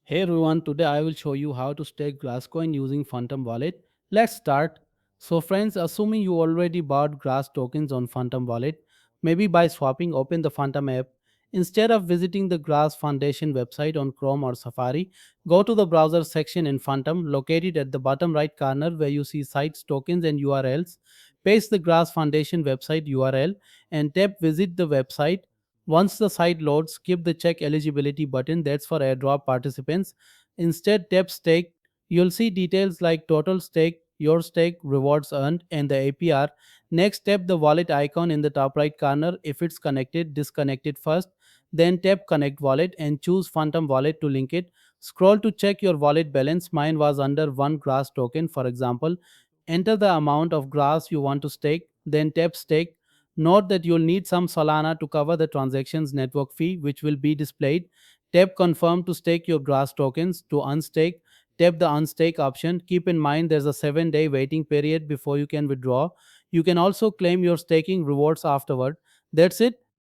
Hey everyone, today I will show you how to stake Grasscoin using Phantom Wallet. Let's start. So friends, assuming you already bought Grass tokens on Phantom Wallet, maybe by swapping open the Phantom app. Instead of visiting the Grass Foundation website on Chrome or Safari, go to the browser section in Phantom located at the bottom right corner where you see sites, tokens and URLs. Paste the Grass Foundation website URL and tap visit the website. Once the site loads, skip the check eligibility button that's for airdrop participants. Instead, tap stake. You'll see details like total stake, your stake, rewards earned, and the APR. Next, tap the wallet icon in the top right corner. If it's connected, disconnect it first. Then tap connect wallet and choose Phantom Wallet to link it. Scroll to check your wallet balance. Mine was under one grass token, for example. Enter the amount of grass you want to stake. Then tap stake. Note that you'll need some Solana to cover the transactions network fee, which will be displayed. Tap confirm to stake your grass tokens. To unstake, tap the unstake option. Keep in mind there's a 7-day waiting period before you can withdraw. You can also claim your staking rewards afterward. That's it.